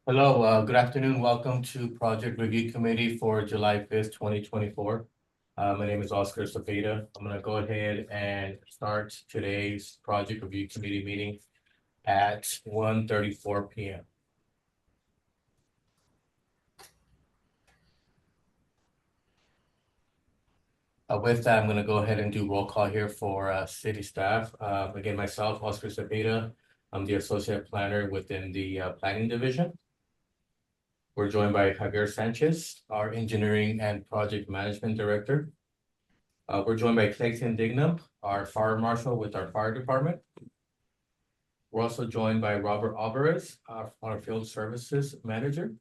Hello, good afternoon. Welcome to Project Review Committee for July 5th, 2024. My name is Oscar Cepeda. I'm going to go ahead and start today's Project Review Committee meeting at 1:34 p.m. With that, I'm going to go ahead and do roll call here for city staff. Again, myself, Oscar Cepeda. I'm the Associate Planner within the Planning Division. We're joined by Javier Sanchez, our Engineering and Project Management Director. We're joined by Clayton Dignam, our Fire Marshal with our Fire Department. We're also joined by Robert Alvarez, our Field Services Manager.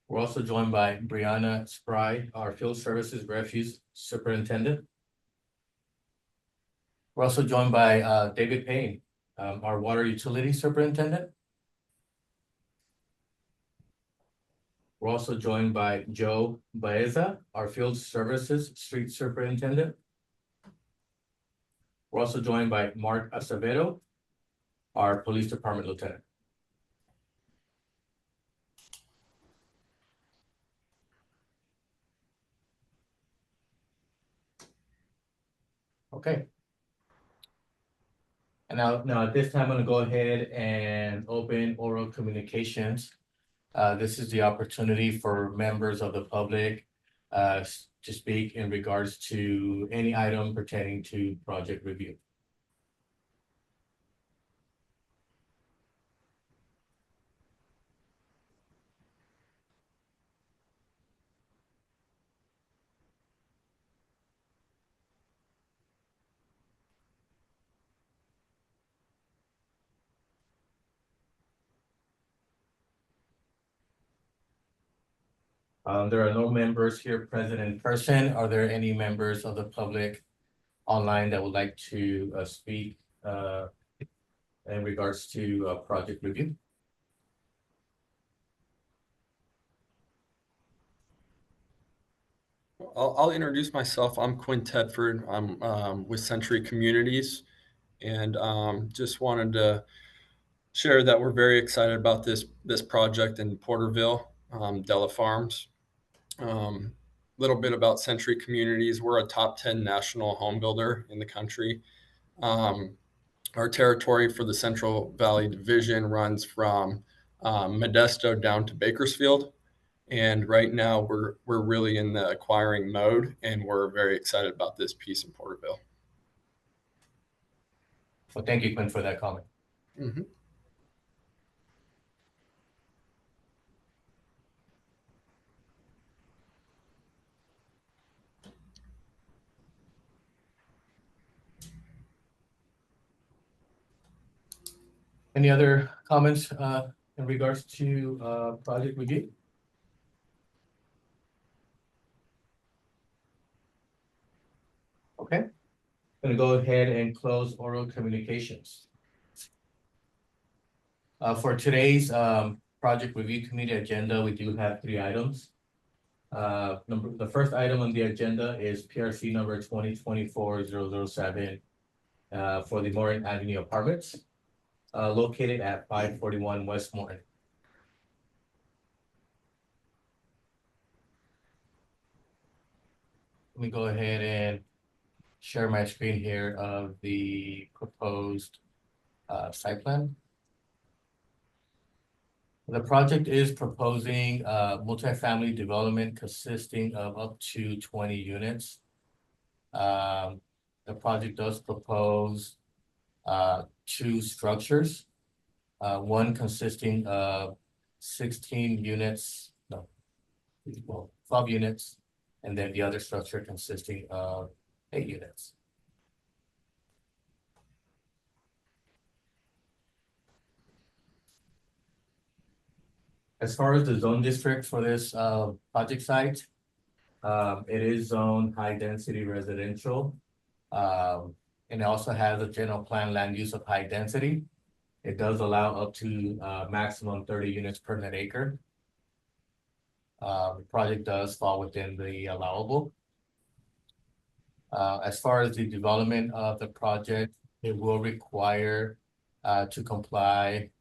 We're also joined by Brianna Spry, our Field Services Refuse Superintendent. We're also joined by David Payne, our Water Utility Superintendent. We're also joined by Joe Baeza, our Field Services Street Superintendent. We're also joined by Mark Acevedo, our Police Department Lieutenant. Okay. And now at this time, I'm going to go ahead and open oral communications. This is the opportunity for members of the public to speak in regards to any item pertaining to project review. There are no members here present in person. Are there any members of the public online that would like to speak in regards to project review? I'll introduce myself. I'm Quinn Tedford. I'm with Century Communities, and just wanted to share that we're very excited about this project in Porterville, Della Farms. Little bit about Century Communities. We're a top 10 national home builder in the country. Our territory for the Central Valley Division runs from Modesto down to Bakersfield. And right now we're really in the acquiring mode, and we're very excited about this piece in Porterville. Well, thank you, Quinn, for that comment. Mm-hmm. Any other comments in regards to project review? Okay, I'm gonna go ahead and close oral communications. For today's project review committee agenda, we do have 3 items. The first item on the agenda is PRC number 2024-007 for the Morton Avenue Apartments, located at 541 West Morton. Let me go ahead and share my screen here of the proposed site plan. The project is proposing multifamily development consisting of up to 20 units. The project does propose 2 structures, one consisting of 16 units, no, well, 12 units, and then the other structure consisting of 8 units. As far as the zone district for this project site, it is zoned high density residential. And it also has a general plan land use of high density. It does allow up to maximum 30 units per net acre. The project does fall within the allowable. As far as the development of the project, it will require to comply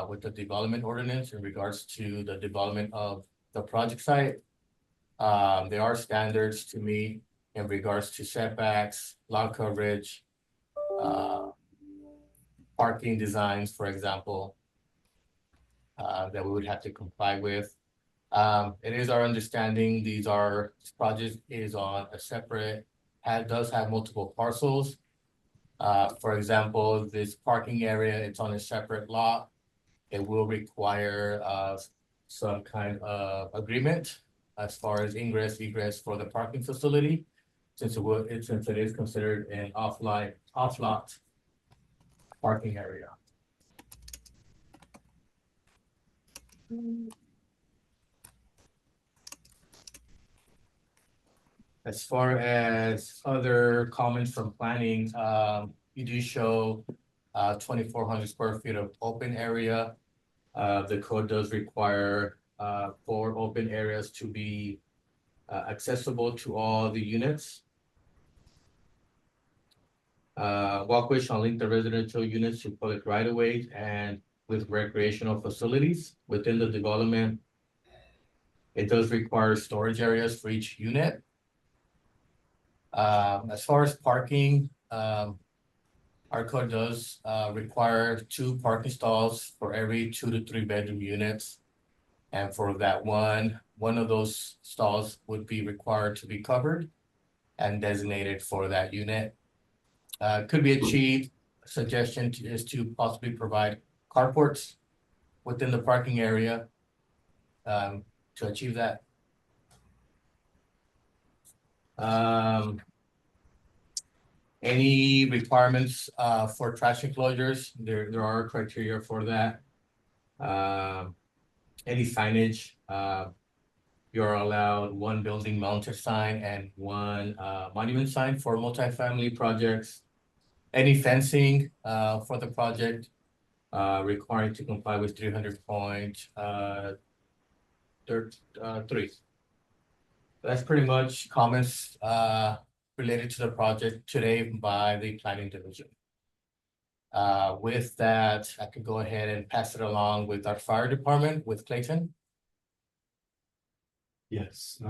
with the development ordinance in regards to the development of the project site. There are standards to meet in regards to setbacks, lot coverage, parking designs, for example, that we would have to comply with. It is our understanding this project is on a separate, does have multiple parcels. For example, this parking area, it's on a separate lot. It will require some kind of agreement as far as ingress, egress for the parking facility, since it is considered an off-lot parking area. As far as other comments from planning, you do show 2,400 square feet of open area. The code does require 4 open areas to be accessible to all the units. Walkways shall link the residential units to public right-of-ways and with recreational facilities within the development. It does require storage areas for each unit. As far as parking, our code does require 2 parking stalls for every 2 to 3 bedroom units. And for that one of those stalls would be required to be covered and designated for that unit. Could be achieved. Suggestion is to possibly provide carports within the parking area to achieve that. Any requirements for trash enclosures? There are criteria for that. Any signage? You're allowed 1 building mounted sign and 1 monument sign for multifamily projects. Any fencing for the project required to comply with 300.3. That's pretty much comments related to the project today by the planning division. With that, I could go ahead and pass it along with our fire department with Clayton. Yes.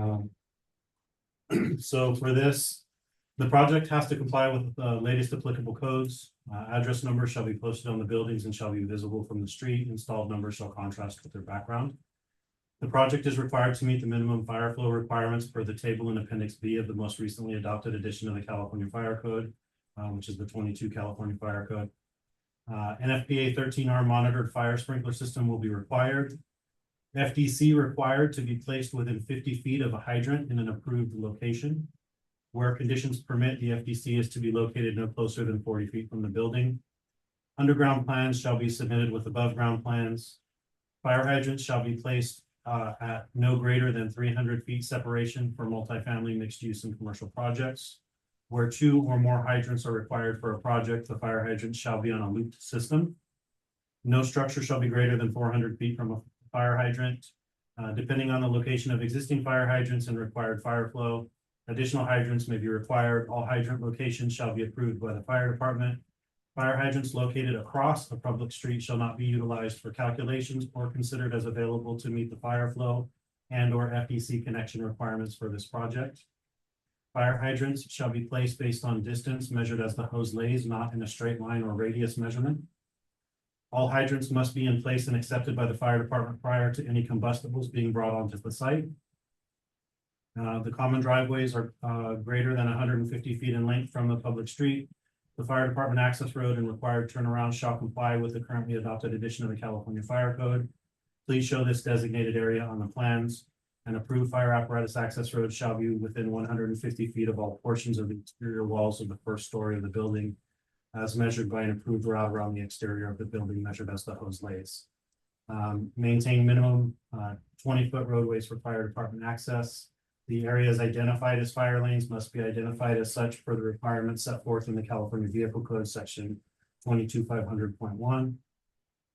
So for this, the project has to comply with the latest applicable codes. Address numbers shall be posted on the buildings and shall be visible from the street. Installed numbers shall contrast with their background. The project is required to meet the minimum fire flow requirements per the table in Appendix B of the most recently adopted edition of the California Fire Code, which is the 22 California Fire Code. NFPA 13R monitored fire sprinkler system will be required. FDC required to be placed within 50 feet of a hydrant in an approved location. Where conditions permit, the FDC is to be located no closer than 40 feet from the building. Underground plans shall be submitted with above ground plans. Fire hydrants shall be placed at no greater than 300 feet separation for multifamily mixed use and commercial projects. Where 2 or more hydrants are required for a project, the fire hydrant shall be on a looped system. No structure shall be greater than 400 feet from a fire hydrant. Depending on the location of existing fire hydrants and required fire flow, additional hydrants may be required. All hydrant locations shall be approved by the fire department. Fire hydrants located across a public street shall not be utilized for calculations or considered as available to meet the fire flow and or FDC connection requirements for this project. Fire hydrants shall be placed based on distance measured as the hose lays, not in a straight line or radius measurement. All hydrants must be in place and accepted by the fire department prior to any combustibles being brought onto the site. The common driveways are greater than 150 feet in length from the public street. The fire department access road and required turnaround shall comply with the currently adopted edition of the California Fire Code. Please show this designated area on the plans. An approved fire apparatus access road shall be within 150 feet of all portions of the exterior walls of the first story of the building, as measured by an approved route around the exterior of the building measured as the hose lays. Maintain minimum 20-foot roadways for fire department access. The areas identified as fire lanes must be identified as such per the requirements set forth in the California Vehicle Code section 22500.1.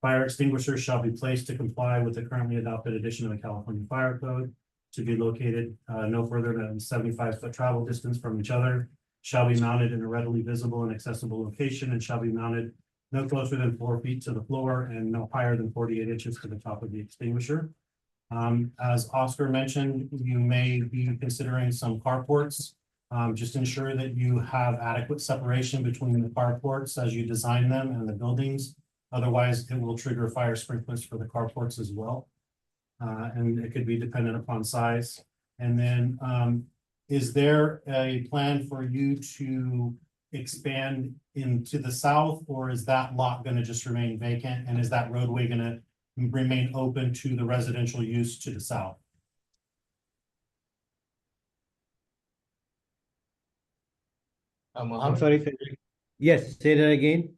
Fire extinguishers shall be placed to comply with the currently adopted edition of the California Fire Code to be located no further than 75-foot travel distance from each other, shall be mounted in a readily visible and accessible location, and shall be mounted no closer than 4 feet to the floor and no higher than 48 inches to the top of the extinguisher. As Oscar mentioned, you may be considering some carports. Just ensure that you have adequate separation between the carports as you design them and the buildings. Otherwise, it will trigger fire sprinklers for the carports as well. And it could be dependent upon size. And then, is there a plan for you to expand into the south, or is that lot gonna just remain vacant? And is that roadway gonna remain open to the residential use to the south? I'm Mohammed? sorry, sir. Yes, say that again.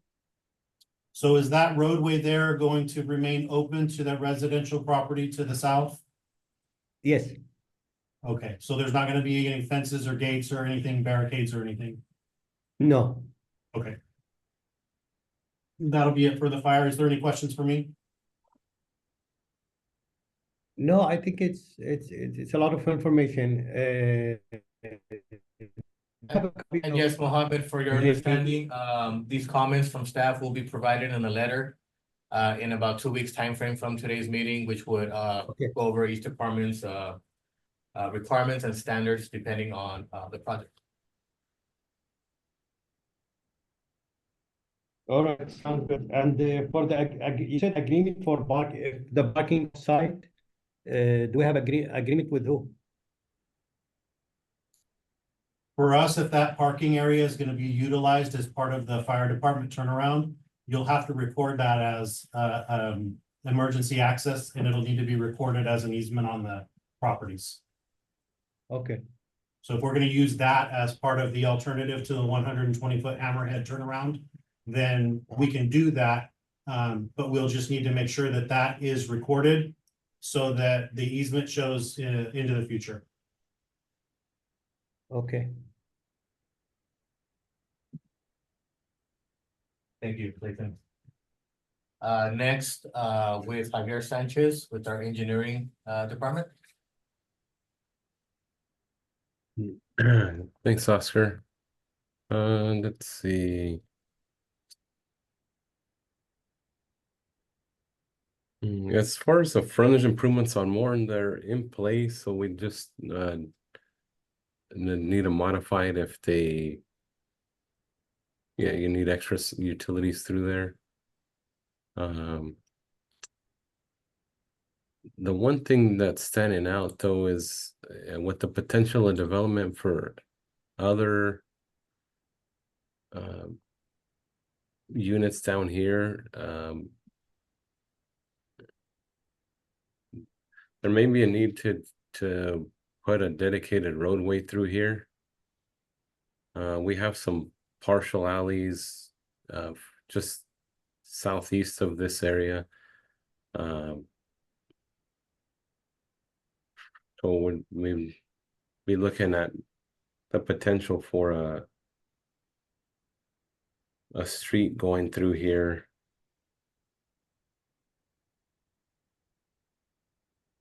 So is that roadway there going to remain open to that residential property to the south? Yes, Okay, so there's not gonna be any fences or gates or anything, barricades or anything? no, Okay. That'll be it for the fire. Is there any questions for me? no, I think it's a lot of information. Have a copy And of- yes, Mohammed, for your understanding, these comments from staff will be provided in a letter in about 2 weeks' time frame from today's meeting, which would Okay. go over each department's requirements and standards depending on the project. All right, sounds good. And for the, you said agreement for the parking site, do we have agreement with who? For us, if that parking area is gonna be utilized as part of the fire department turnaround, you'll have to record that as emergency access, and it'll need to be recorded as an easement on the properties. Okay, So if we're gonna use that as part of the alternative to the 120-foot hammerhead turnaround, then we can do that. But we'll just need to make sure that that is recorded so that the easement shows into the future. okay. Thank you, Clayton. Next, with Javier Sanchez with our engineering department. Thanks, Oscar. Let's see. As far as the frontage improvements on Morton, they're in place, so we just need to modify it if they, yeah, you need extra utilities through there. The one thing that's standing out though is with the potential of development for other units down here, there may be a need to put a dedicated roadway through here. We have some partial alleys just southeast of this area. So we'd be looking at the potential for a street going through here.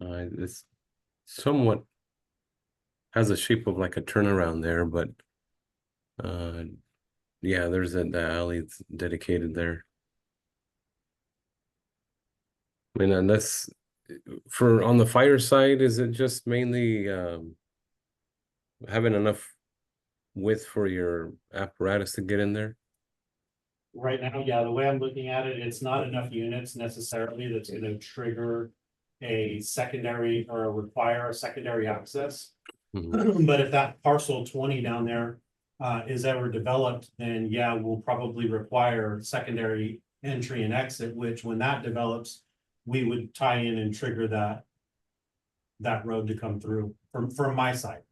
This somewhat has a shape of like a turnaround there, but yeah, there's the alley dedicated there. I mean, unless for on the fire side, is it just mainly having enough width for your apparatus to get in there? Right now, yeah, the way I'm looking at it, it's not enough units necessarily that's gonna trigger a secondary or require a secondary access. Mhm. But if that parcel 20 down there is ever developed, then yeah, we'll probably require secondary entry and exit, which when that develops, we would tie in and trigger that road to come through from my side.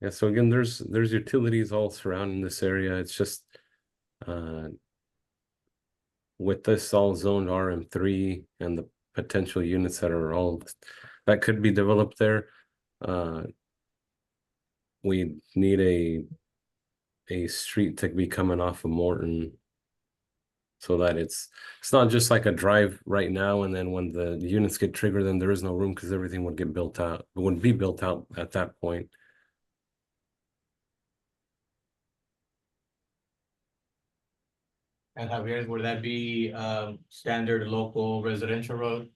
Yeah, so again, there's utilities all surrounding this area. It's just with this all zoned RM3 and the potential units that are all that could be developed there, we need a street to be coming off of Morton so that it's not just like a drive right now, and then when the units get triggered, then there is no room because everything would get built out. It wouldn't be built out at that point. And Javier, would that be standard local residential road?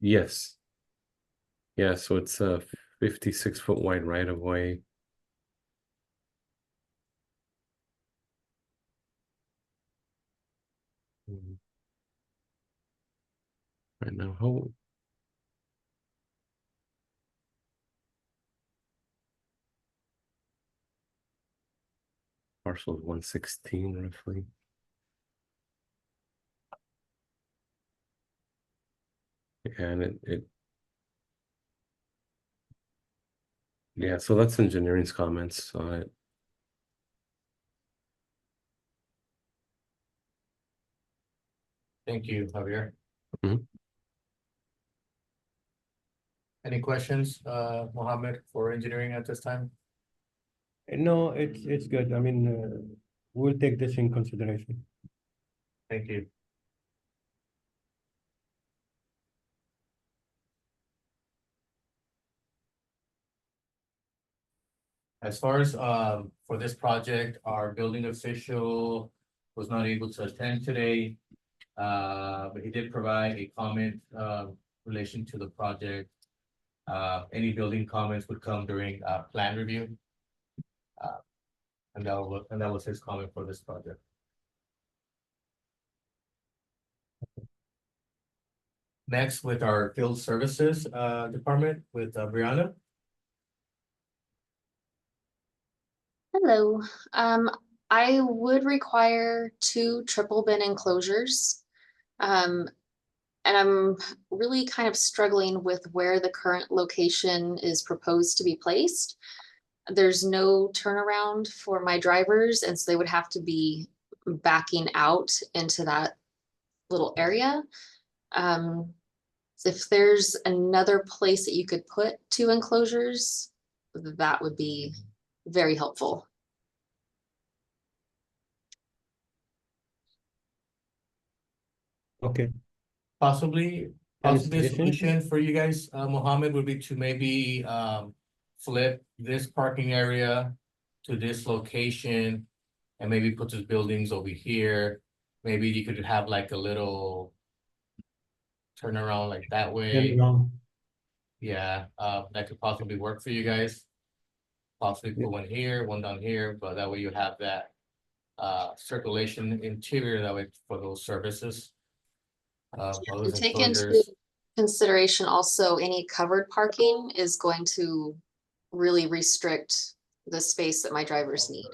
Yes. Yeah, so it's a 56-foot wide right of way. Right now, how parcel is 116 roughly. And it yeah, so that's engineering's comments on it. Thank you, Javier. Mhm. Any questions, Mohammed, for engineering at this time? No, it's good. I mean, we'll take this in consideration. Thank you. As far as for this project, our building official was not able to attend today. But he did provide a comment relation to the project. Any building comments would come during plan review. And that was his comment for this project. Next, with our field services department with Brianna. Hello. I would require 2 triple bin enclosures. And I'm really kind of struggling with where the current location is proposed to be placed. There's no turnaround for my drivers, and so they would have to be backing out into that little area. If there's another place that you could put 2 enclosures, that would be very helpful. Okay. Possibly Any a suggestions? solution for you guys, Mohammed, would be to maybe flip this parking area to this location and maybe put those buildings over here. Maybe you could have like a little turnaround like that way. Yeah, that could possibly work for you guys. Possibly put one here, one down here, but that way you have that circulation interior that way for those services. Those Take into enclosures. consideration also any covered parking is going to really restrict the space that my drivers need.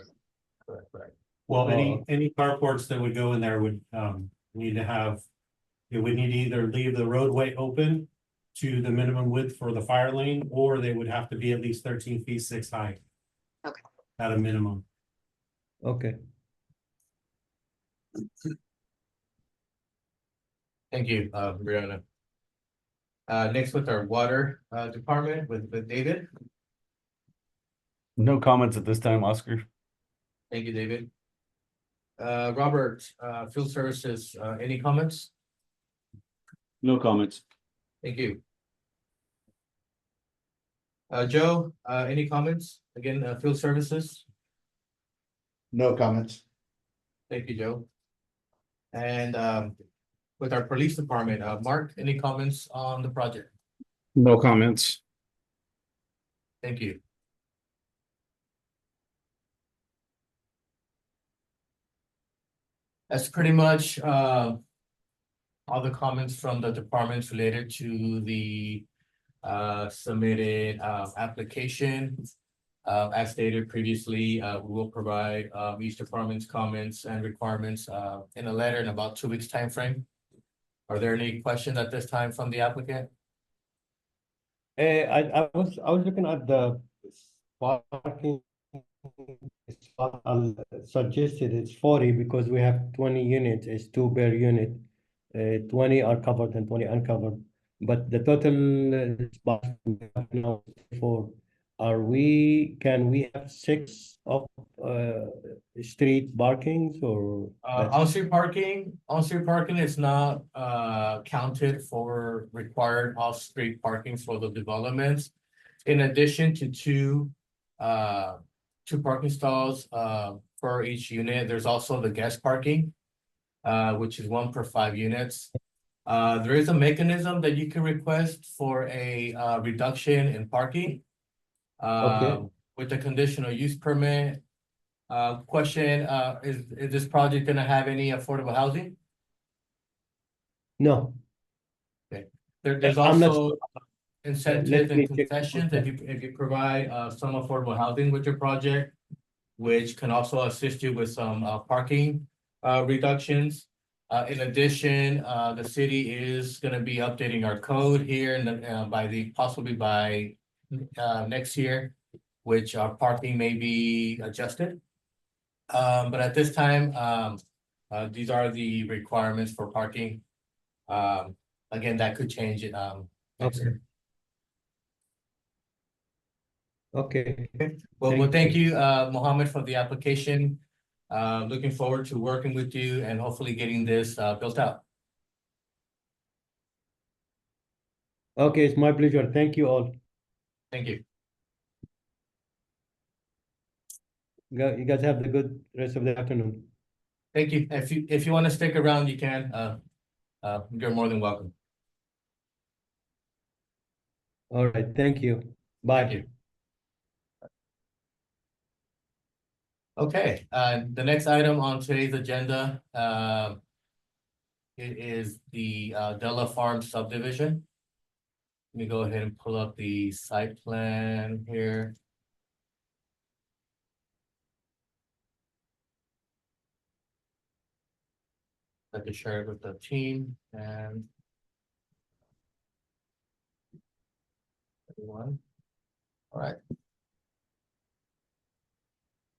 Correct. Well, any carports that would go in there would need to have. It would need to either leave the roadway open to the minimum width for the fire lane, or they would have to be at least 13 feet 6 high. Okay. At a minimum. Okay. Thank you, Brianna. Next with our water department with David. No comments at this time, Oscar. Thank you, David. Robert, field services, any comments? No comments. Thank you. Joe, any comments? Again, field services. No comments. Thank you, Joe. And with our police department, Mark, any comments on the project? No comments. Thank you. That's pretty much all the comments from the departments related to the submitted application. As stated previously, we will provide each department's comments and requirements in a letter in about 2 weeks time frame. Are there any questions at this time from the applicant? I was looking at the parking spot. Suggested it's 40 because we have 20 units, it's 2 per unit. 20 are covered and 20 uncovered, but the total spot we have now is 4. can we have 6 of street parkings or? that's- On-street parking is not counted for required off-street parking for the developments. In addition to two parking stalls for each unit, there's also the guest parking, which is 1 per 5 units. There is a mechanism that you can request for a reduction in parking. Okay. With the conditional use permit. Question, is this project gonna have any affordable housing? No, There's I'm not also incentives Let me and check. concessions if you provide some affordable housing with your project, which can also assist you with some parking reductions. In addition, the city is gonna be updating our code here and possibly by next year, which our parking may be adjusted. But at this time, these are the requirements for parking. Again, that could change it next year. Okay, Well, thank you, Mohammed, for the application. Looking forward to working with you and hopefully getting this built out. okay, it's my pleasure. Thank you all. Thank you. You guys have the good rest of the afternoon. Thank you. If you want to stick around, you can. You're more than welcome. All right, thank you. Bye. Thank you. Okay, the next item on today's agenda, it is the Della Farm subdivision. Let me go ahead and pull up the site plan here. I can share it with the team and everyone. All right.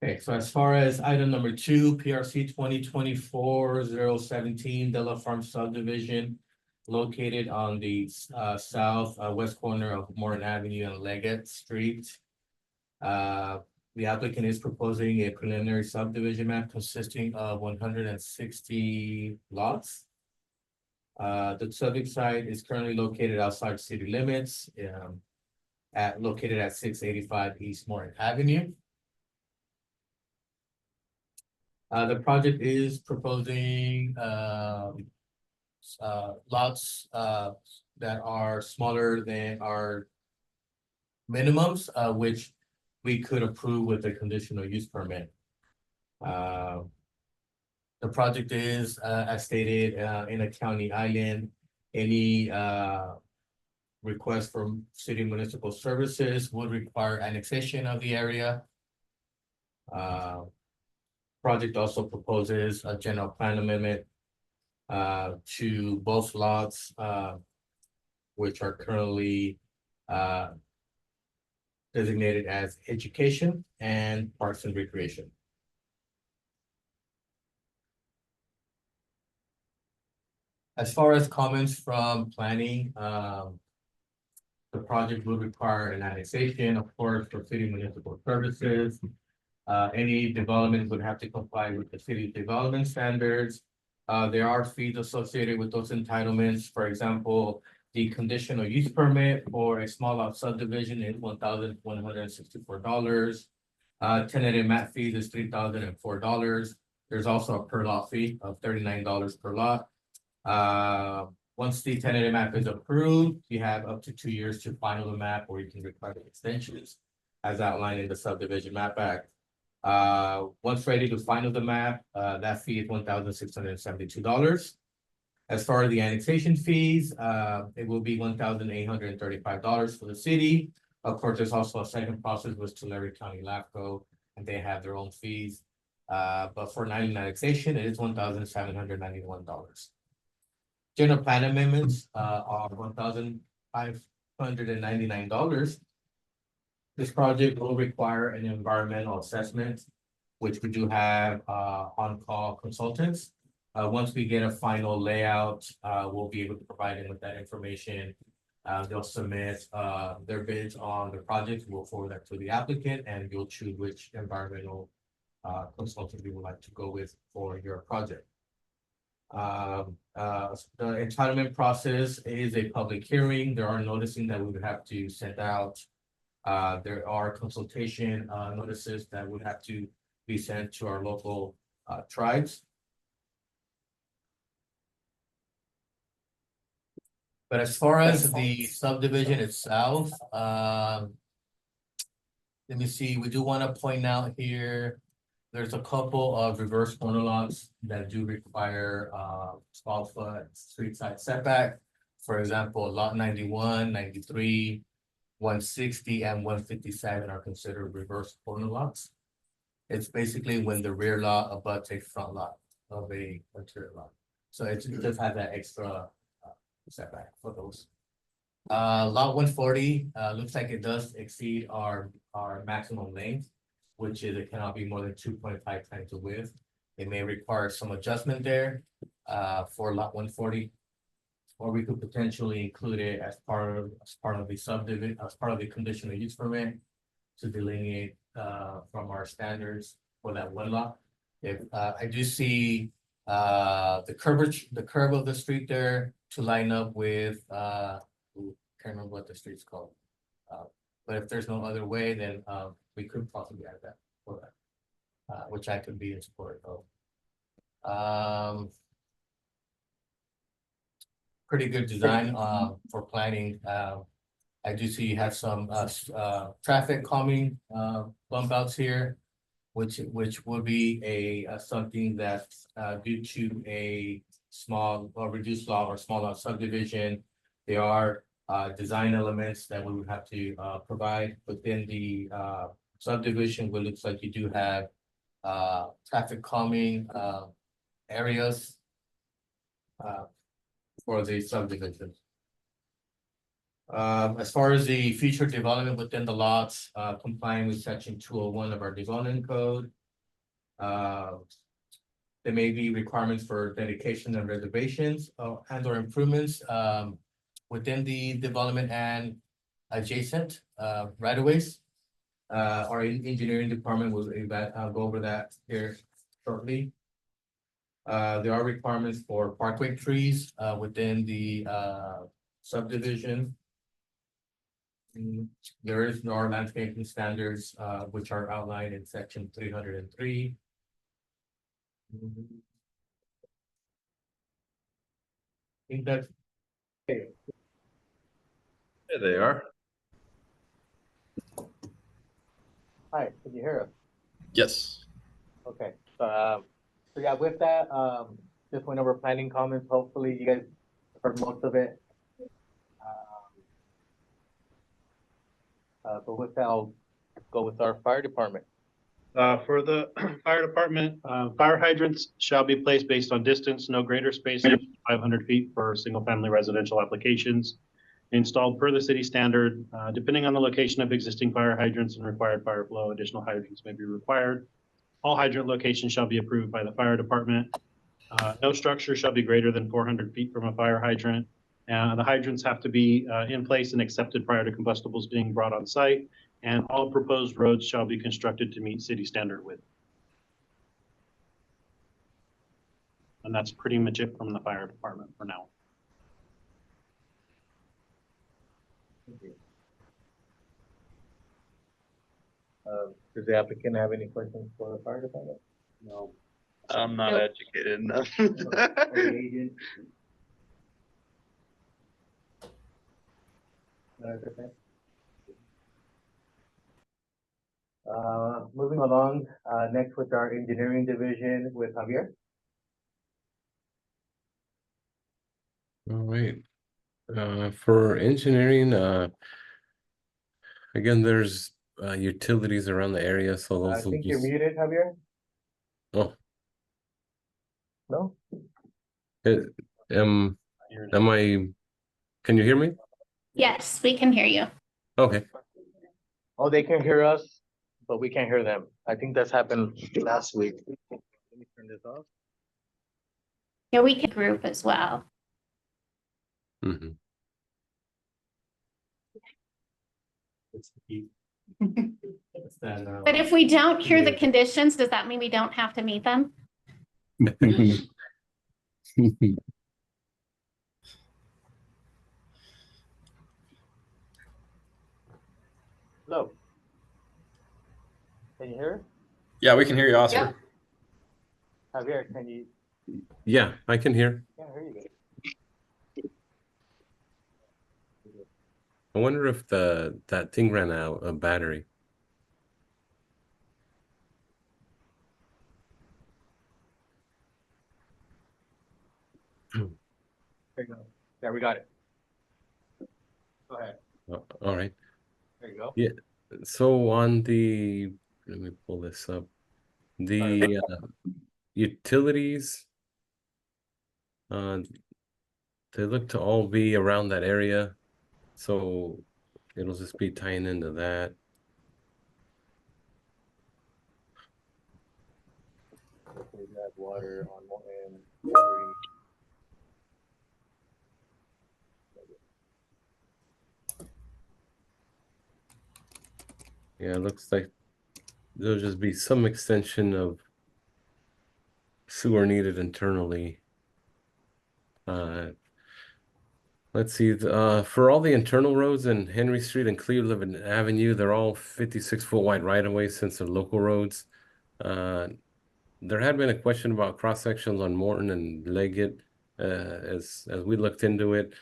Okay, so as far as item number 2, PRC 2024-017 Della Farm subdivision, located on the south west corner of Morton Avenue and Leggett Street. The applicant is proposing a preliminary subdivision map consisting of 160 lots. The subject site is currently located outside city limits, located at 685 East Morton Avenue. The project is proposing lots that are smaller than our minimums, which we could approve with a conditional use permit. The project is, as stated, in a county island. Any request from city municipal services would require annexation of the area. Project also proposes a general plan amendment to both lots, which are currently designated as education and parks and recreation. As far as comments from planning, the project will require an annexation, of course, for city municipal services. Any development would have to comply with the city development standards. There are fees associated with those entitlements. For example, the conditional use permit for a small lot subdivision is $1,164. Tentative map fees is $3,004. There's also a per lot fee of $39 per lot. Once the tentative map is approved, you have up to 2 years to final the map, or you can request extensions as outlined in the Subdivision Map Act. Once ready to final the map, that fee is $1,672. As far as the annexation fees, it will be $1,835 for the city. Of course, there's also a second process with Tulare County LAFCO, and they have their own fees. But for annexation, it is $1,791. General plan amendments are $1,599. This project will require an environmental assessment, which we do have on-call consultants. Once we get a final layout, we'll be able to provide them with that information They'll submit their bids on the project. We'll forward that to the applicant, and you'll choose which environmental consultant you would like to go with for your project. The entitlement process is a public hearing. There are noticing that we would have to send out. There are consultation notices that would have to be sent to our local tribes. But as far as the subdivision itself, let me see, we do want to point out here, there's a couple of reverse corner lots that do require 12-foot street side setback. For example, lot 91, 93, 160, and 157 are considered reverse corner lots. It's basically when the rear lot abuts a front lot of a interior lot. So it just has that extra setback for those. Lot 140, looks like it does exceed our maximum length, which is it cannot be more than 2.5 times the width. It may require some adjustment there for lot 140. Or we could potentially include it as part of the subdivision, as part of the conditional use permit to delineate from our standards for that one lot. If I do see the curve of the street there to line up with can't remember what the street's called. But if there's no other way, then we could possibly add that for that, which I could be in support of. Pretty good design for planning. I do see you have some traffic calming bump outs here, which would be a something that due to a small or reduced lot or small lot subdivision, there are design elements that we would have to provide within the subdivision. Where it looks like you do have traffic calming areas for the subdivision. As far as the future development within the lots, complying with section 201 of our development code. There may be requirements for dedication and reservations and or improvements within the development and adjacent right of ways. Our engineering department will go over that here shortly. There are requirements for parkway trees within the subdivision. There is no landscaping standards which are outlined in section 303. I think that's There they are. Hi, can you hear us? Yes. Okay, so yeah, with that, just went over planning comments. Hopefully you guys heard most of it. But with that, I'll go with our fire department. For the fire department, fire hydrants shall be placed based on distance, no greater spacing than 500 feet for single-family residential applications. Installed per the city standard, depending on the location of existing fire hydrants and required fire flow, additional hydrants may be required. All hydrant locations shall be approved by the fire department. No structure shall be greater than 400 feet from a fire hydrant. The hydrants have to be in place and accepted prior to combustibles being brought on site. And all proposed roads shall be constructed to meet city standard width. And that's pretty much it from the fire department for now. Does the applicant have any questions for the fire department? No. I'm not Nope. educated enough. Or the agent? Moving along, next with our engineering division with Javier. All right. For engineering, again, there's utilities around the area, so I those will think be. you're muted, Javier. Oh, No? am I? Can you hear me? Yes, we can hear you. Okay. Oh, they can hear us, but we can't hear them. I think that's happened last week. Let me turn this off. Yeah, we can group as well. Mm-hmm. It's the key. Then, But if we don't cure the yeah. conditions, does that mean we don't have to meet them? Hello. Can you hear? Yeah, we can hear you, Oscar. Javier, can you? Yeah, I can hear. Can't hear you good. I wonder if that thing ran out of battery. There you go. There, we got it. Go ahead. All right. There you go. Yeah. So on the, let me pull this up. The utilities, they look to all be around that area. So it'll just be tying into that. We got water on one end. Watering. Yeah, it looks like there'll just be some extension of sewer needed internally. Let's see, for all the internal roads in Henry Street and Cleveland Avenue, they're all 56-foot wide right-of-ways since they're local roads. There had been a question about cross-sections on Morton and Leggett, as we looked into it.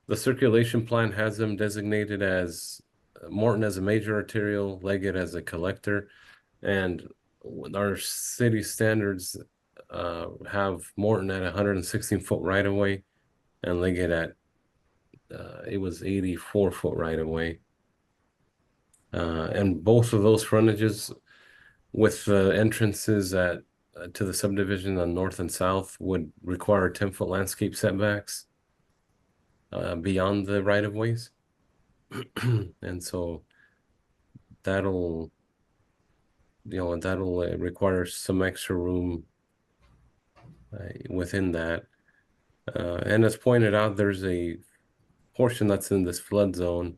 The circulation plan has them designated as Morton as a major arterial, Leggett as a collector, and our city standards have Morton at 116-foot right-of-way and Leggett at it was 84-foot right-of-way. And both of those frontages with the entrances at to the subdivision on north and south would require 10-foot landscape setbacks beyond the right-of-ways. And so that'll require some extra room within that. And as pointed out, there's a portion that's in this flood zone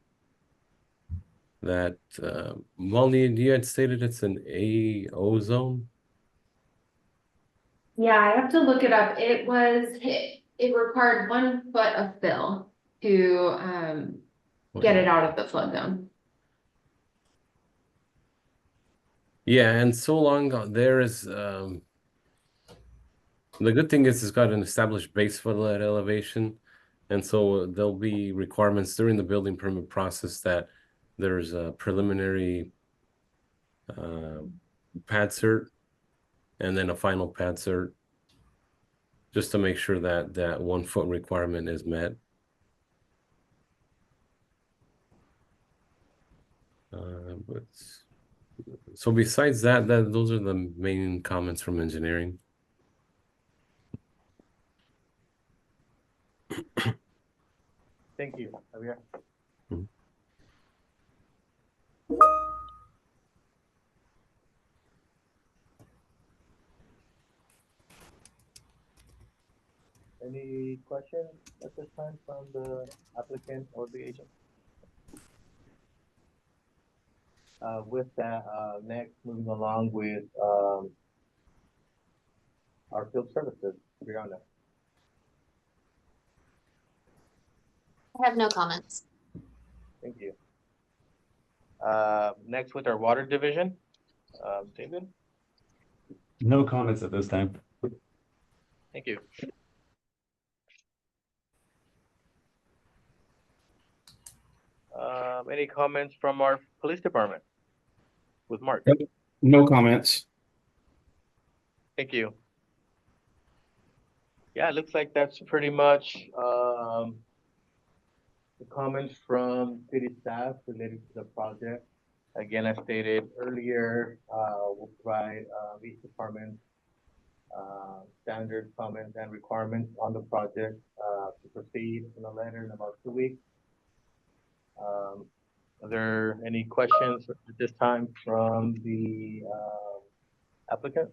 that Molly, you had stated it's an AO zone. Yeah, I have to look it up. It required 1 foot of fill to get it out of the flood zone. Yeah, and so long there is the good thing is it's got an established base flood elevation, and so there'll be requirements during the building permit process that there's a preliminary pad cert and then a final pad cert just to make sure that that 1 foot requirement is met. But so besides that, those are the main comments from engineering. Thank you, Javier. Mhm. Any questions at this time from the applicant or the agent? With that, next, moving along with our field services, Brianna. I have no comments. Thank you. Next with our water division, David. No comments at this time. Thank you. Any comments from our police department with Mark? No comments. Thank you. Yeah, it looks like that's pretty much the comments from city staff related to the project. Again, as stated earlier, we'll provide each department standard comments and requirements on the project to proceed in a letter in about 2 weeks. Are there any questions at this time from the applicant?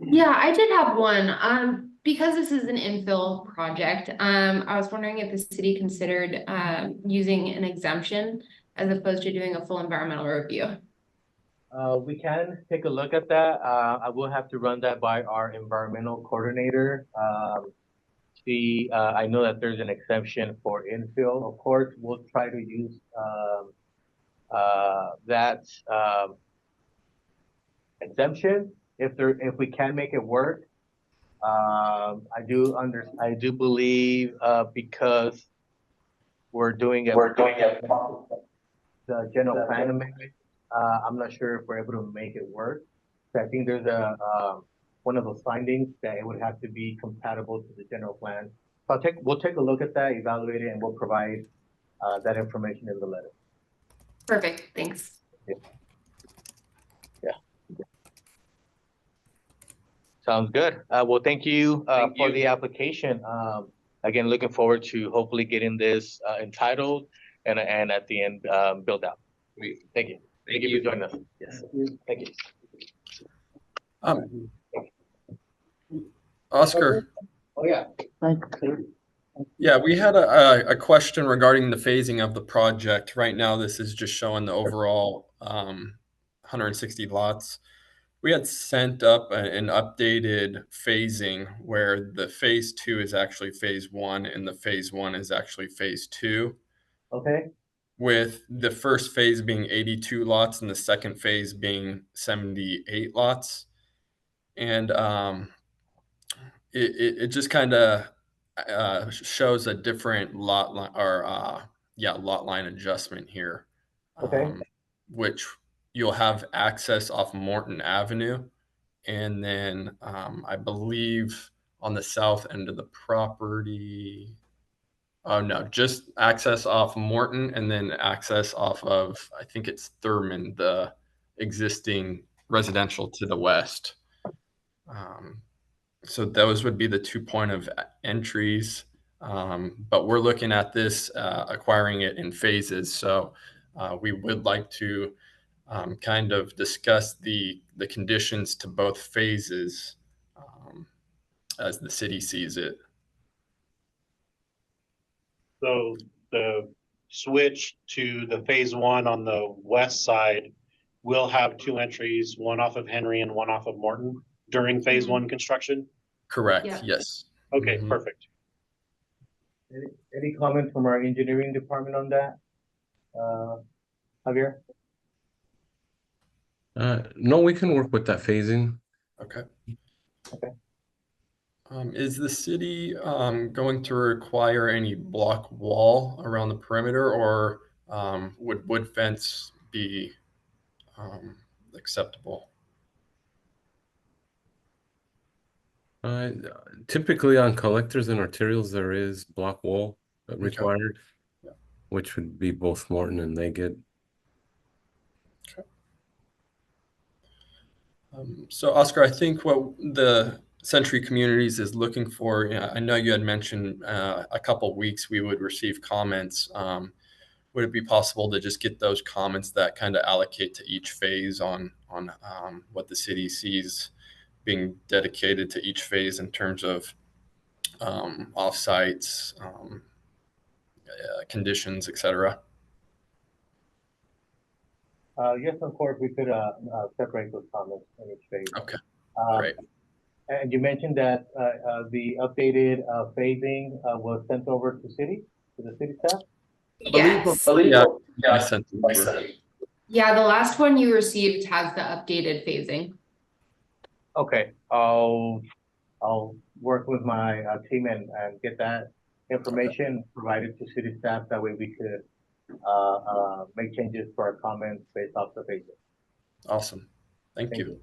Yeah, I did have one. Because this is an infill project, I was wondering if the city considered using an exemption as opposed to doing a full environmental review? We can take a look at that. I will have to run that by our environmental coordinator. I know that there's an exemption for infill. Of course, we'll try to use, that, exemption if we can make it work. I do believe, because we're doing the general plan amendment, I'm not sure if we're able to make it work. So I think there's one of those findings that it would have to be compatible to the general plan. So we'll take a look at that, evaluate it, and we'll provide, that information in the letter. Perfect, thanks. Sounds good. Well, thank you, for the application. Again, looking forward to hopefully getting this, entitled and at the end, built out. Thank you. Thank you for joining us. Yes. Thank you. Oscar, Oh, yeah. yeah, we had a question regarding the phasing of the project. Right now, this is just showing the overall 160 lots. We had sent up an updated phasing where the phase 2 is actually phase 1 and the phase 1 is actually phase 2, Okay. with the first phase being 82 lots and the second phase being 78 lots. And it just kind of shows a different lot line or lot line adjustment here. Okay. Which you'll have access off Morton Avenue. And then I believe on the south end of the property, oh no, just access off Morton and then access off of, I think it's Thurman, the existing residential to the west. So those would be the 2 point of entries. But we're looking at this, acquiring it in phases. So we would like to kind of discuss the conditions to both phases as the city sees it. So the switch to the phase 1 on the west side will have 2 entries, one off of Henry and one off of Morton during phase 1 construction? Correct. Yeah. Yes. Okay, Mhm. perfect. Any comments from our engineering department on that? Javier? No, we can work with that phasing. Okay. Okay. Is the city going to require any block wall around the perimeter, or would wood fence be acceptable? Typically on collectors and arterials, there is block wall required, Yeah. which would be both Morton and Leggett. So Oscar, I think what the Century Communities is looking for, I know you had mentioned a couple weeks we would receive comments. Would it be possible to just get those comments that kind of allocate to each phase on what the city sees being dedicated to each phase in terms of offsites, conditions, etc.? Yes, of course, we could, separate those comments in each phase. Okay, Um, great. And you mentioned that, the updated, phasing, was sent over to the city staff? Yes. I sent it over. Yeah, the last one you received has the updated phasing. Okay, I'll work with my, team and get that information provided to city staff. That way we could, make changes for our comments based off the phasing. Awesome. Thank Thank you. you.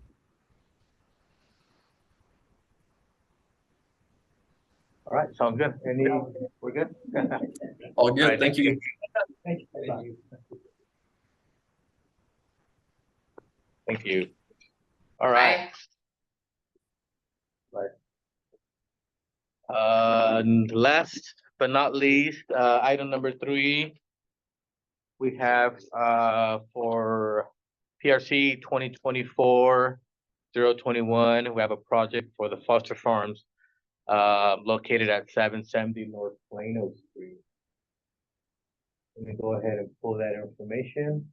All right, sounds good. We're good? All good. Right, Thank you. Thank you. Thank you. All right. Last but not least, item number 3. We have, for PRC 2024-021, we have a project for the Foster Farms, located at 770 North Plano Street. Let me go ahead and pull that information.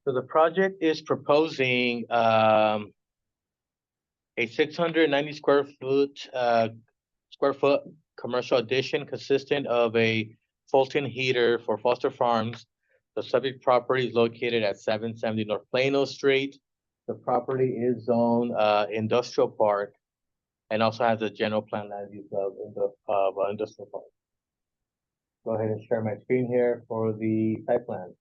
So the project is proposing a 690 square foot commercial addition consistent of a Fulton heater for Foster Farms. The subject property is located at 770 North Plano Street. The property is zoned industrial park and also has a general plan land use of industrial park. Go ahead and share my screen here for the site plan.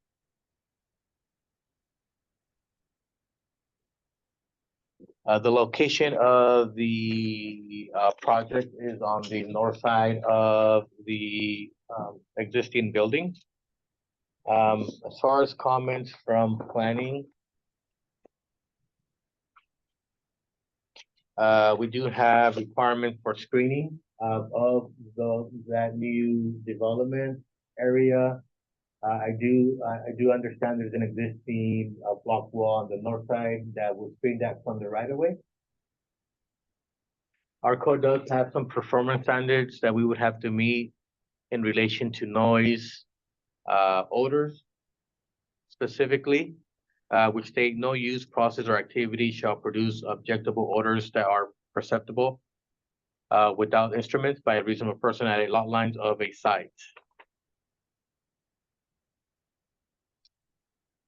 The location of the project is on the north side of the existing building. As far as comments from planning, we do have requirement for screening of that new development area. I do understand there's an existing block wall on the north side that will screen that from the right of way. Our code does have some performance standards that we would have to meet in relation to noise, odors specifically, which state no use, process, or activity shall produce objectable odors that are perceptible without instruments by a reasonable person at a lot lines of a site.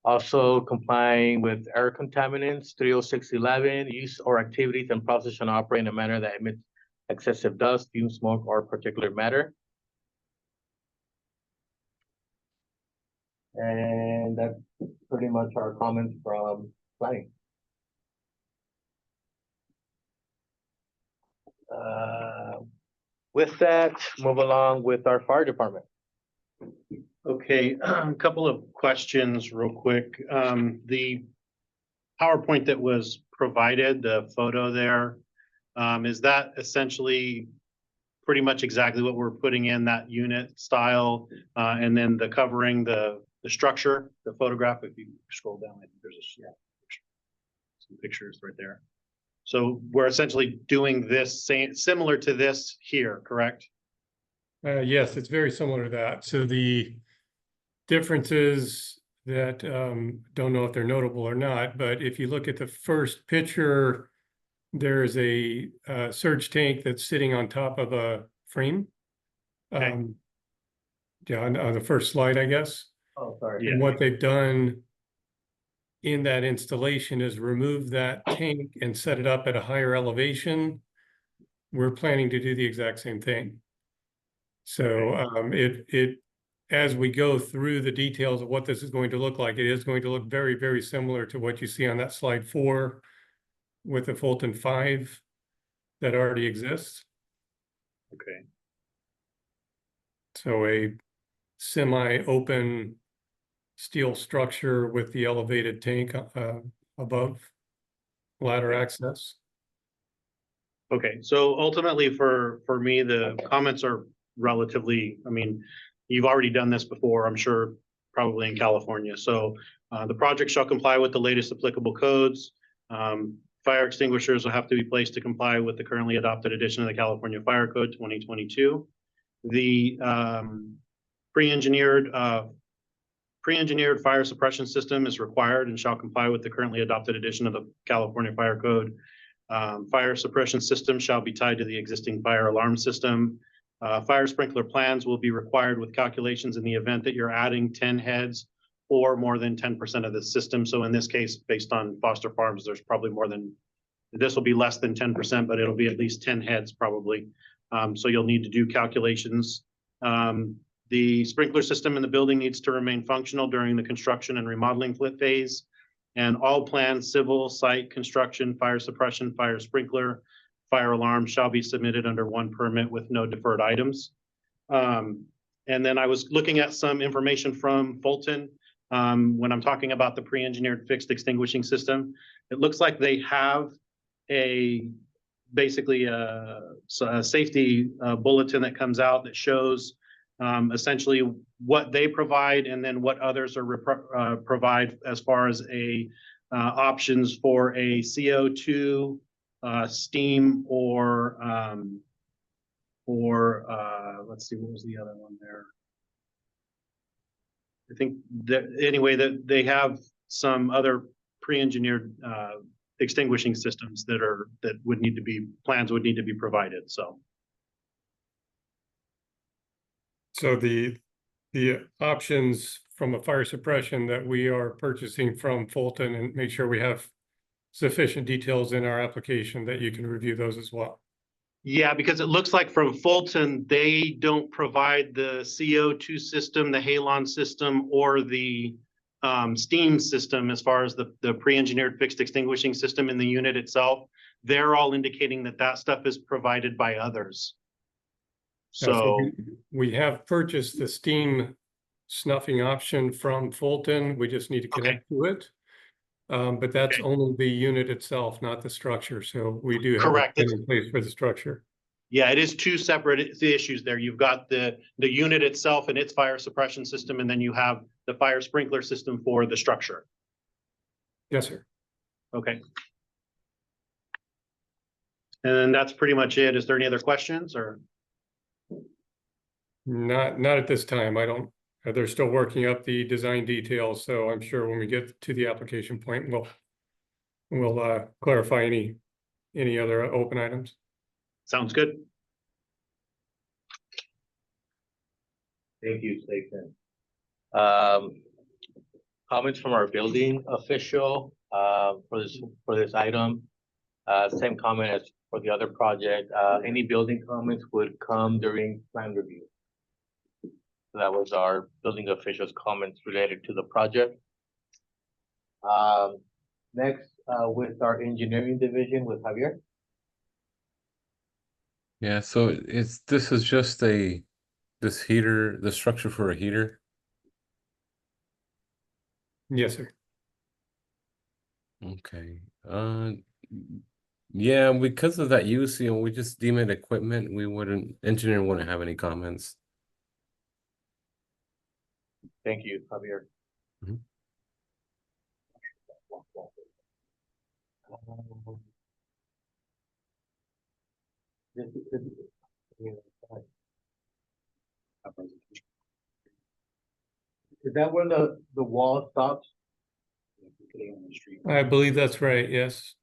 Also complying with air contaminants, 30611, use or activities and process shall not operate in a manner that emits excessive dust, fume, smoke, or particulate matter. And that's pretty much our comments from planning. With that, move along with our fire department. Okay, a couple of questions real quick. The PowerPoint that was provided, the photo there, is that essentially pretty much exactly what we're putting in that unit style? And then the covering, the structure, the photograph, if you scroll down, I think there's some pictures right there. So we're essentially doing this similar to this here, correct? Yes, it's very similar to that. So the differences that don't know if they're notable or not, but if you look at the first picture, there's a surge tank that's sitting on top of a frame. Okay. Yeah, on the first slide, I guess. Oh, sorry. And what they've done in that installation is remove that tank and set it up at a higher elevation. We're planning to do the exact same thing. So as we go through the details of what this is going to look like, it is going to look very, very similar to what you see on that slide 4 with the Fulton 5 that already exists. Okay. So a semi-open steel structure with the elevated tank above, ladder access. Okay, so ultimately for me, the comments are relatively, I mean, you've already done this before, I'm sure, probably in California. So the project shall comply with the latest applicable codes. Fire extinguishers will have to be placed to comply with the currently adopted edition of the California Fire Code 2022. The pre-engineered fire suppression system is required and shall comply with the currently adopted edition of the California Fire Code. Fire suppression system shall be tied to the existing fire alarm system. Fire sprinkler plans will be required with calculations in the event that you're adding 10 heads or more than 10% of the system. So in this case, based on Foster Farms, there's probably more than, this will be less than 10%, but it'll be at least 10 heads probably. So you'll need to do calculations. The sprinkler system in the building needs to remain functional during the construction and remodeling phase. And all planned civil site construction, fire suppression, fire sprinkler fire alarms shall be submitted under one permit with no deferred items. And then I was looking at some information from Fulton. When I'm talking about the pre-engineered fixed extinguishing system, it looks like they have basically a safety bulletin that comes out that shows essentially what they provide and then what others are provide as far as options for a CO2, steam, or let's see, what was the other one there? I think that anyway, that they have some other pre-engineered extinguishing systems that would need to be, plans would need to be provided, so. So the options from a fire suppression that we are purchasing from Fulton, and make sure we have sufficient details in our application that you can review those as well. Yeah, because it looks like from Fulton, they don't provide the CO2 system, the halon system, or the steam system as far as the pre-engineered fixed extinguishing system in the unit itself. They're all indicating that that stuff is provided by others. So we have purchased the steam snuffing option from Fulton. We just need to connect to it. But that's only the unit itself, not the structure. So we do have a correct. plan in place for the structure. Yeah, it is two separate issues there. You've got the unit itself and its fire suppression system, and then you have the fire sprinkler system for the structure. Yes, sir. Okay. And then that's pretty much it. Is there any other questions or? Not at this time. I don't, they're still working up the design details. So I'm sure when we get to the application point, we'll clarify any other open items. Sounds good. Thank you, Staten. Comments from our building official for this item. Same comment as for the other project. Any building comments would come during plan review. So that was our building official's comments related to the project. Next, with our engineering division with Javier. Yeah, so this is just this heater, the structure for a heater. Yes, sir. Okay. Yeah, because of that use, we just deem it equipment. Engineer wouldn't have any comments. Thank you, Javier. Mhm. Is that where the wall stops? I believe that's right. Yes.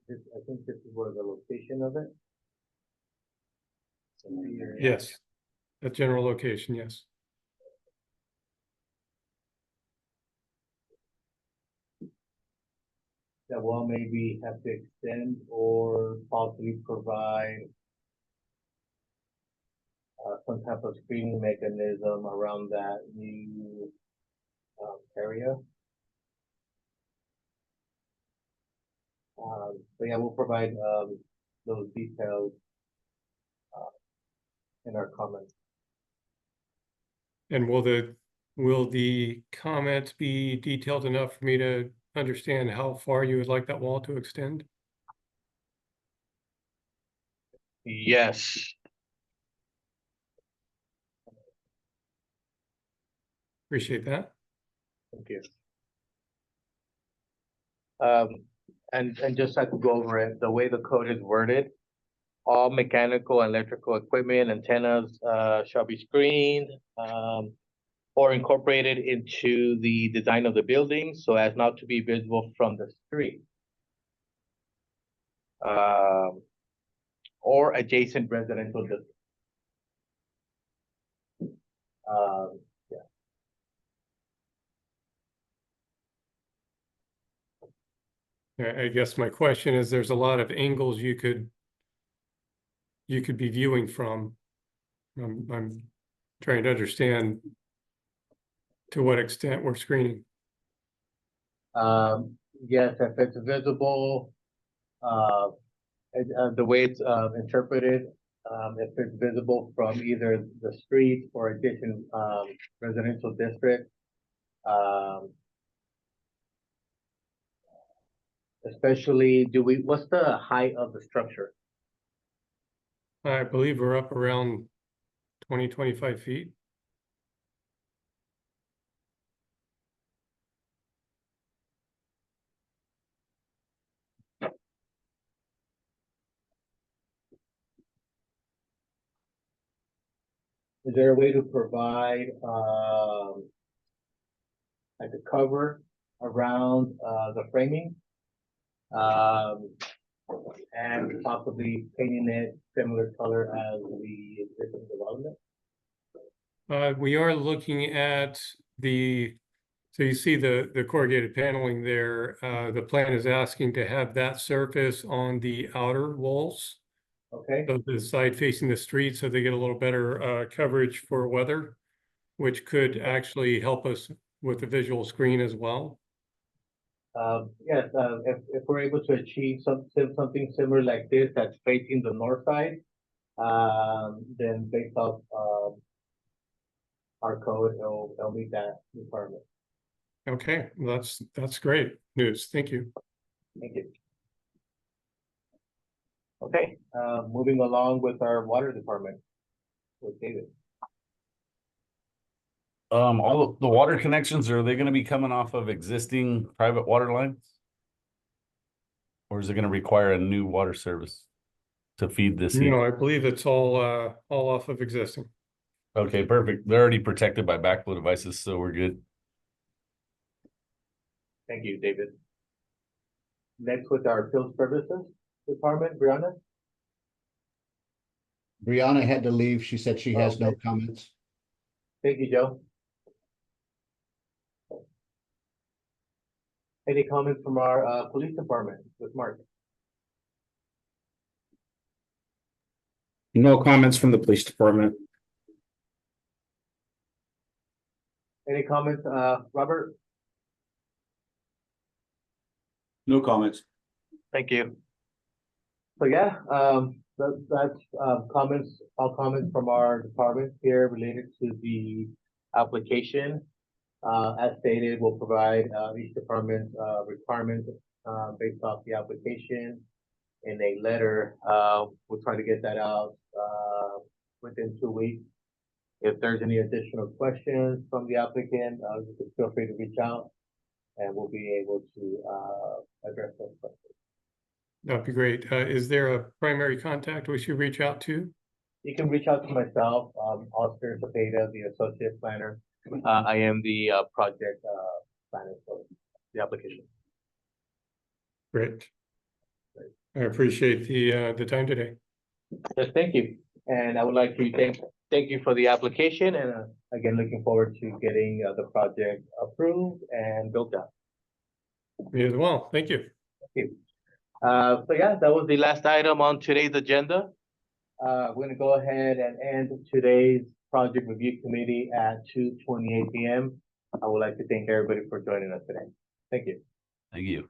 I think this is where the location of it. Yes. That general location. Yes. That wall maybe have to extend or possibly provide some type of screening mechanism around that new area. But yeah, we'll provide those details in our comments. And will the comments be detailed enough for me to understand how far you would like that wall to extend? Yes. Appreciate that. Thank you. And just like to go over it, the way the code is worded, all mechanical and electrical equipment, antennas, shall be screened, or incorporated into the design of the building so as not to be visible from the street. Or adjacent residential district. I guess my question is, there's a lot of angles you could you could be viewing from. I'm trying to understand to what extent we're screening. Yes, if it's visible, the way it's interpreted, if it's visible from either the street or adjacent residential district, especially, what's the height of the structure? I believe we're up around 25 feet. Is there a way to provide like a cover around the framing? And possibly painting it similar color as the existing development? We are looking at so you see the corrugated paneling there. The plan is asking to have that surface on the outer walls. Okay, So the side facing the street, so they get a little better coverage for weather, which could actually help us with the visual screen as well. yes, if we're able to achieve something similar like this that's facing the north side, then based off our code, it'll meet that requirement. Okay, that's great news. Thank you. Thank you. Okay, moving along with our water department with David. All the water connections, are they gonna be coming off of existing private water lines? Or is it gonna require a new water service to feed this heat? No, I believe it's all off of existing. Okay, perfect. They're already protected by backflow devices, so we're good. Thank you, David. Next with our field services department, Brianna. Brianna had to leave. She said she has no Okay. comments. Thank you, Joe. Any comments from our police department with Mark? No comments from the police department. Any comments, Robert? No comments. Thank you. So yeah, that's comments, all comments from our department here related to the application. As stated, we'll provide each department requirements based off the application in a letter. We'll try to get that out within 2 weeks. If there's any additional questions from the applicant, you can feel free to reach out and we'll be able to address those questions. That'd be great. Is there a primary contact we should reach out to? You can reach out to myself, Oscar Zapata, the associate planner. I am the project planner for the application. Great. I appreciate the time today. Yes, thank you. And I would like to thank you for the application and again, looking forward to getting the project approved and built out. Me as well. Thank you. Thank you. So yeah, that was the last item on today's agenda. We're gonna go ahead and end today's project review committee at 2:28 p.m. I would like to thank everybody for joining us today. Thank you. Thank you.